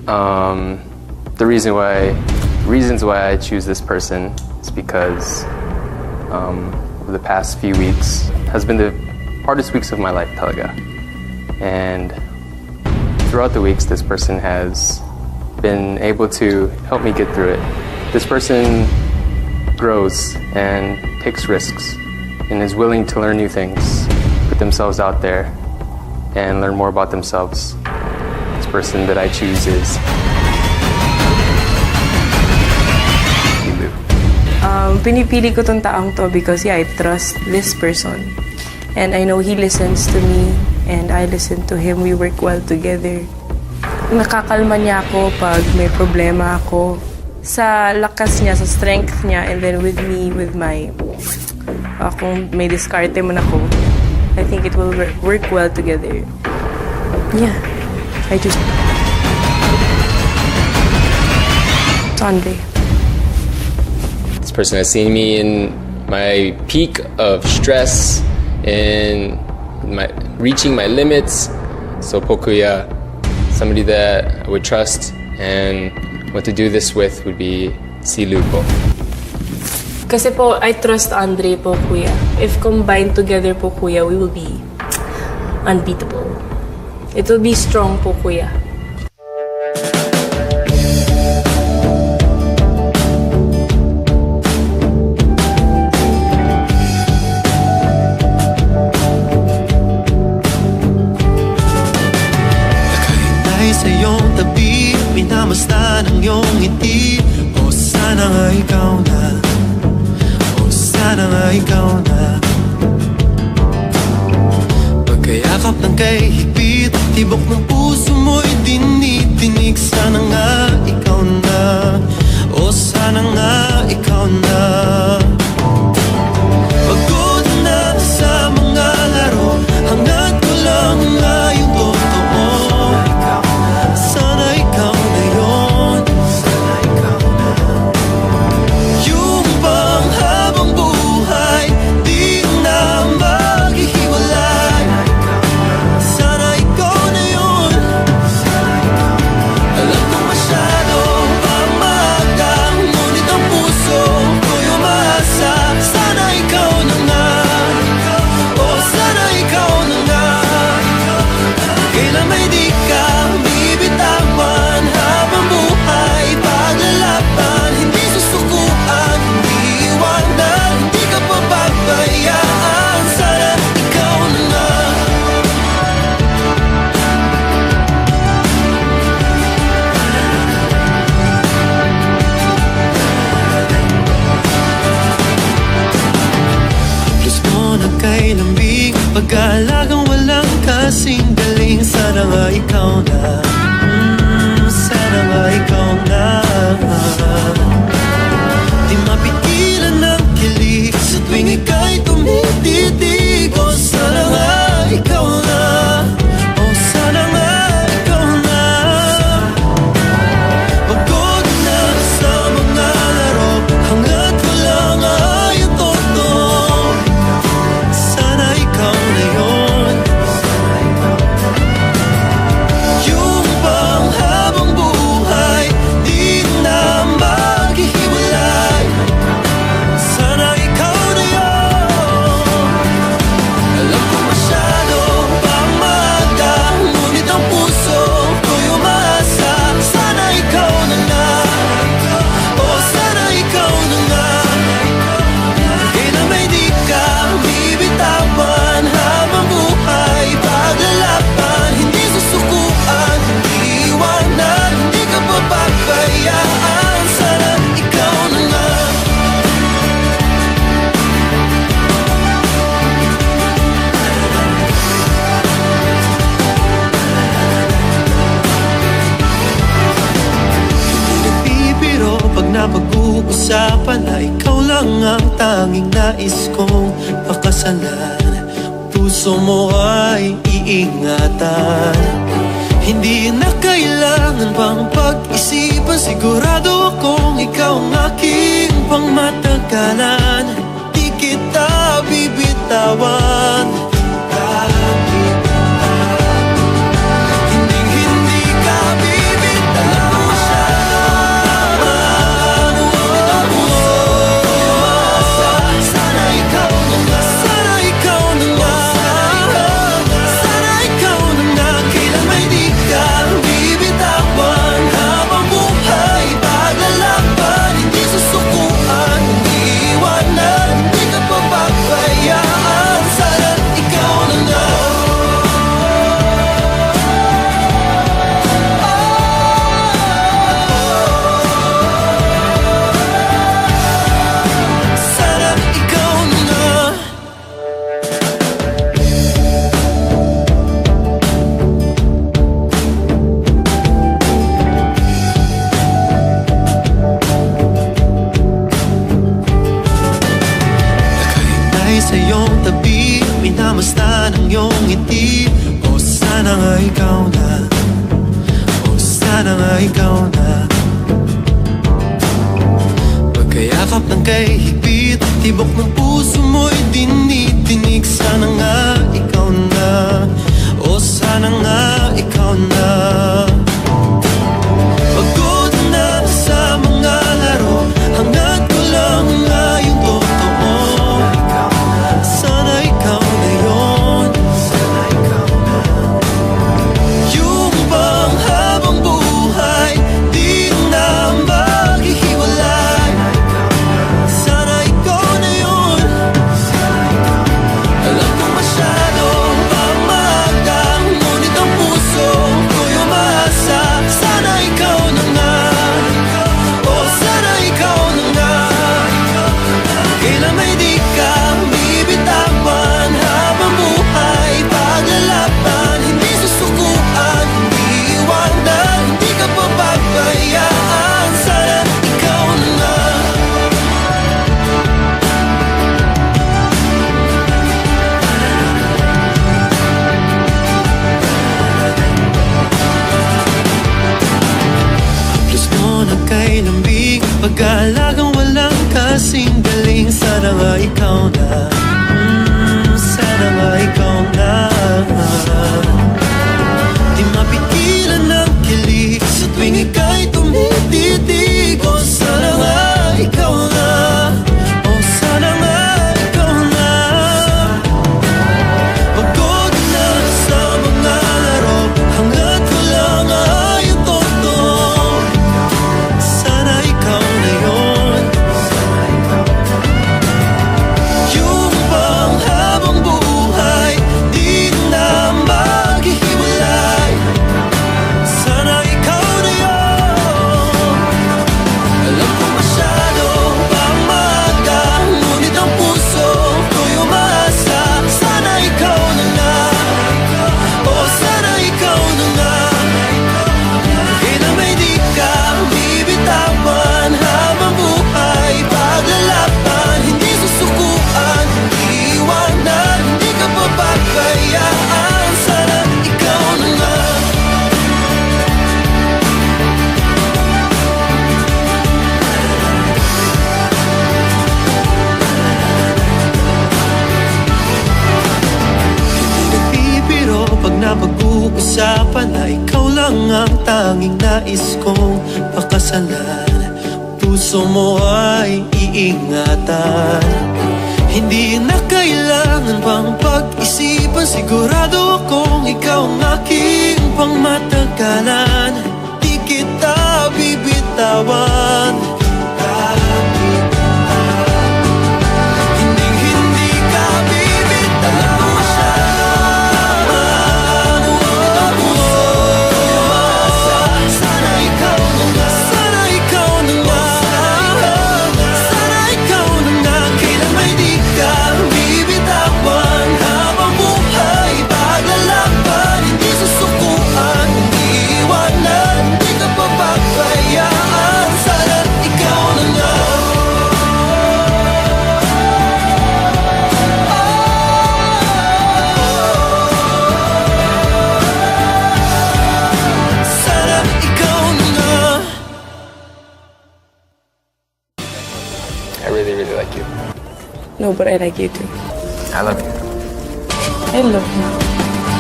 The reasons why I choose this person is because over the past few weeks has been the hardest weeks of my life talaga. And throughout the weeks, this person has been able to help me get through it. This person grows and takes risks and is willing to learn new things, put themselves out there, and learn more about themselves. This person that I choose is Lilu. Pinipili ko tong taong to because I trust this person. And I know he listens to me and I listen to him. We work well together. Nakakalma niya ako pag may problema ako. Sa lakas niya, sa strength niya, and then with me, with my... kung may diskarte man ako, I think it will work well together. Yeah, I just... Sunday. This person has seen me in my peak of stress and reaching my limits. So Pokuya, somebody that I would trust and want to do this with would be si Lu po. Kasi po, I trust Andre po, kuya. If combined together po, kuya, we will be unbeatable. It will be strong po, kuya. Nakahinay sa iyong tabi, minamasdan ang iyong ngiti. O sana nga ikaw na, o sana nga ikaw na. Pagkayakap ng kay higpit, tibok ng puso mo'y dinitinig. Sana nga ikaw na, o sana nga ikaw na. Pagod na sa mga laro, hangad ko lang nga yung totoo. Sana ikaw na yun, sana ikaw na. Yung bang habang buhay, di na maghihiwalay. Sana ikaw na yun, alam ko masyado pa maaga, ngunit ang puso ko'y umaasa. Sana ikaw na nga, o sana ikaw na nga. Kailan may di ka bibitawan, habang buhay paglalaban. Hindi susukuan, hindi iwanan, hindi ka papabayaan. Sana ikaw na nga. Plus mo na kay lambing, pag-aalagang walang kasing galing. Sana nga ikaw na, sana nga ikaw na. Di mapigilan ng kilig sa tuwing ika'y tumititig. O sana nga ikaw na, o sana nga ikaw na. Pagod na sa mga laro, hanggat wala nga yung totoo. Sana ikaw na yun, yung bang habang buhay, di na maghihiwalay. Sana ikaw na yun, alam ko masyado pa maaga, ngunit ang puso ko'y umaasa. Sana ikaw na nga, o sana ikaw na nga. Kailan may di ka bibitawan, habang buhay paglalaban. Hindi susukuan, hindi iwanan, hindi ka papabayaan. Sana ikaw na nga. Hindi nagbibiro pag napag-uusapan na ikaw lang ang tanging nais kong pakasalan. Puso mo ay iingatan, hindi na kailangan pang pag-isipan. Sigurado akong ikaw ang aking pangmatagalan. Di kita bibitawan, hindi ka bibitawan. sana'y sa iyong tabi, minamasdan ang iyong ngiti. O sana nga ikaw na, o sana nga ikaw na. Pagkayakap ng kay higpit, tibok ng puso mo'y dinitinig. Sana nga ikaw na, o sana nga ikaw na. Pagod na sa mga laro, hangad ko lang nga yung totoo. Sana ikaw na yun, sana ikaw na. Yung bang habang buhay, di na maghihiwalay. Sana ikaw na yun. Alam ko masyadong pamaga, ngunit ang puso ko'y umasa. Sana ikaw na nga, o sana ikaw na nga. Kailan may di ka bibitawan, habang buhay paglalaban. Hindi susukuan, hindi iwanan, hindi ka papabayaan. Sana ikaw na nga. Plus mo na kay lambing, pag-aalagang walang kasing galing. Sana nga ikaw na, sana nga ikaw na. Di mapigilan ng kilig sa tuwing ika'y tumititig. O sana nga ikaw na, o sana nga ikaw na. Pagod na sa mga laro, hangad ko lang ay yung totoo. Sana ikaw na yun, yung bang habang buhay, di na maghihiwalay. Sana ikaw na yun. Alam ko masyadong pamaga, ngunit ang puso ko'y umasa. Sana ikaw na nga, o sana ikaw na nga. Kailan may di ka bibitawan, habang buhay paglalaban. Hindi susukuan, hindi iwanan, hindi ka papabayaan. Sana ikaw na nga. Hindi nagbibiro pag napag-uusapan na ikaw lang ang tanging nais kong pakasalan. Puso mo ay iingatan, hindi na kailangan pang pag-isipan. Sigurado akong ikaw ang aking pangmatagalan. Di kita bibitawan, hindi ka bibitawan. Sana ikaw na nga, sana ikaw na nga. Sana ikaw na nga. Kailan may di ka bibitawan, habang buhay paglalaban. Hindi susukuan, hindi iwanan, hindi ka papabayaan. Sana ikaw na nga. Sana ikaw na nga. I really, really like you. No, but I like you too. I love you. I love you.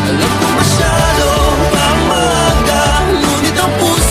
Alam ko masyadong pamaga, ngunit ang puso